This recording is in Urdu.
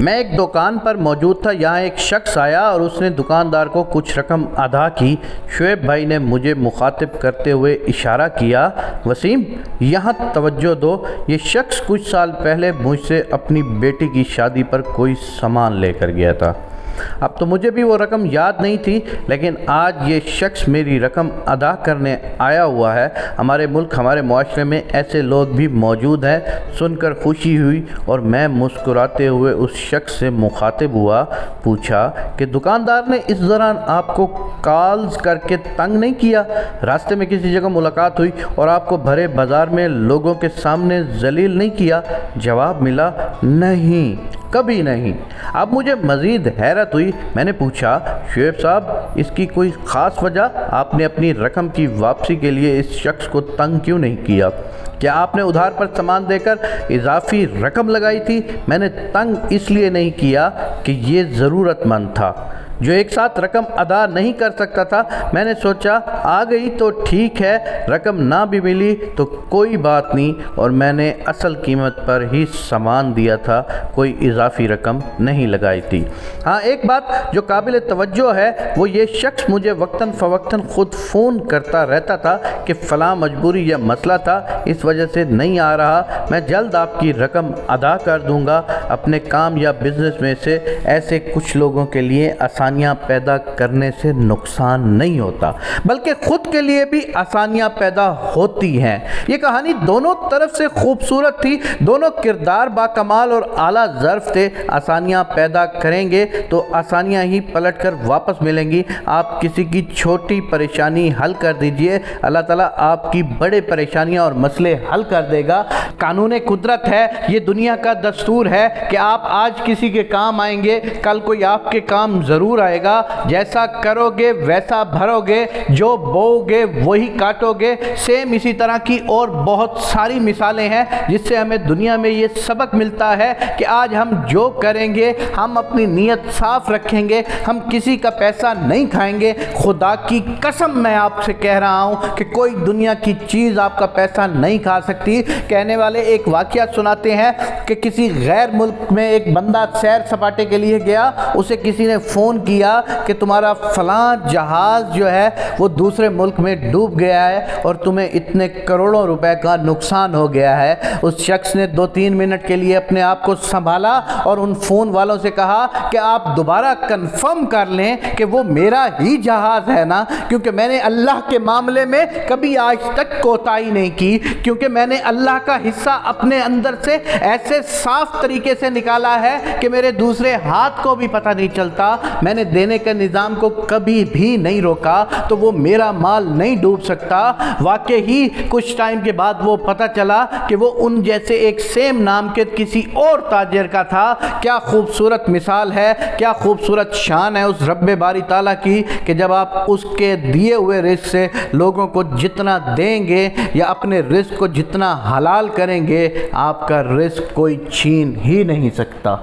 میں ایک دکان پر موجود تھا، یہاں ایک شخص آیا اور اس نے دکاندار کو کچھ رقم ادا کی۔ شعیب بھائی نے مجھے مخاطب کرتے ہوئے اشارہ کیا، وسیم یہاں توجہ دو، یہ شخص کچھ سال پہلے مجھ سے اپنی بیٹی کی شادی پر کوئی سامان لے کر گیا تھا۔ اب تو مجھے بھی وہ رقم یاد نہیں تھی، لیکن آج یہ شخص میری رقم ادا کرنے آیا ہوا ہے۔ ہمارے ملک، ہمارے معاشرے میں ایسے لوگ بھی موجود ہیں۔ سن کر خوشی ہوئی اور میں مسکراتے ہوئے اس شخص سے مخاطب ہوا، پوچھا کہ دکاندار نے اس دوران آپ کو کالز کر کے تنگ نہیں کیا؟ راستے میں کسی جگہ ملاقات ہوئی اور آپ کو بھرے بازار میں لوگوں کے سامنے ذلیل نہیں کیا؟ جواب ملا، نہیں، کبھی نہیں۔ اب مجھے مزید حیرت ہوئی۔ میں نے پوچھا، شعیب صاحب اس کی کوئی خاص وجہ؟ آپ نے اپنی رقم کی واپسی کے لیے اس شخص کو تنگ کیوں نہیں کیا؟ کیا آپ نے ادھار پر سامان دے کر اضافی رقم لگائی تھی؟ میں نے تنگ اس لیے نہیں کیا کہ یہ ضرورت مند تھا جو ایک ساتھ رقم ادا نہیں کر سکتا تھا۔ میں نے سوچا آ گئی تو ٹھیک ہے، رقم نہ بھی ملی تو کوئی بات نہیں، اور میں نے اصل قیمت پر ہی سامان دیا تھا، کوئی اضافی رقم نہیں لگائی تھی۔ ہاں، ایک بات جو قابل توجہ ہے وہ یہ شخص مجھے وقتاً فوقتاً خود فون کرتا رہتا تھا کہ فلاں مجبوری یا مسئلہ تھا، اس وجہ سے نہیں آ رہا، میں جلد آپ کی رقم ادا کر دوں گا۔ اپنے کام یا بزنس میں سے ایسے کچھ لوگوں کے لیے آسانیاں پیدا کرنے سے نقصان نہیں ہوتا، بلکہ خود کے لیے بھی آسانیاں پیدا ہوتی ہیں۔ یہ کہانی دونوں طرف سے خوبصورت تھی، دونوں کردار باکمال اور اعلیٰ ظرف تھے۔ آسانیاں پیدا کریں گے تو آسانیاں ہی پلٹ کر واپس ملیں گی۔ آپ کسی کی چھوٹی پریشانی حل کر دیجئے، اللہ تعالیٰ آپ کی بڑے پریشانیاں اور مسئلے حل کر دے گا۔ قانون قدرت ہے، یہ دنیا کا دستور ہے کہ آپ آج کسی کے کام آئیں گے، کل کوئی آپ کے کام ضرور آئے گا۔ جیسا کرو گے ویسا بھرو گے، جو بو گے وہی کاٹو گے۔ سیم اسی طرح کی اور بہت ساری مثالیں ہیں جس سے ہمیں دنیا میں یہ سبق ملتا ہے کہ آج ہم جو کریں گے، ہم اپنی نیت صاف رکھیں گے، ہم کسی کا پیسہ نہیں کھائیں گے۔ خدا کی قسم میں آپ سے کہہ رہا ہوں کہ کوئی دنیا کی چیز آپ کا پیسہ نہیں کھا سکتی۔ کہنے والے ایک واقعہ سناتے ہیں کہ کسی غیر ملک میں ایک بندہ سیر سپاٹے کے لیے گیا، اسے کسی نے فون کیا کہ تمہارا فلاں جہاز جو ہے وہ دوسرے ملک میں ڈوب گیا ہے اور تمہیں اتنے کروڑوں روپے کا نقصان ہو گیا ہے۔ اس شخص نے 2-3 منٹ کے لیے اپنے آپ کو سنبھالا اور ان فون والوں سے کہا کہ آپ دوبارہ کنفرم کر لیں کہ وہ میرا ہی جہاز ہے نا، کیونکہ میں نے اللہ کے معاملے میں کبھی آج تک کوتاہی نہیں کی، کیونکہ میں نے اللہ کا حصہ اپنے اندر سے ایسے صاف طریقے سے نکالا ہے کہ میرے دوسرے ہاتھ کو بھی پتہ نہیں چلتا۔ میں نے دینے کے نظام کو کبھی بھی نہیں روکا، تو وہ میرا مال نہیں ڈوب سکتا۔ واقعی کچھ ٹائم کے بعد وہ پتہ چلا کہ وہ ان جیسے ایک سیم نام کے کسی اور تاجر کا تھا۔ کیا خوبصورت مثال ہے، کیا خوبصورت شان ہے اس رب باری تعالیٰ کی کہ جب آپ اس کے دیے ہوئے رزق سے لوگوں کو جتنا دیں گے یا اپنے رزق کو جتنا حلال کریں گے، آپ کا رزق کوئی چھین ہی نہیں سکتا۔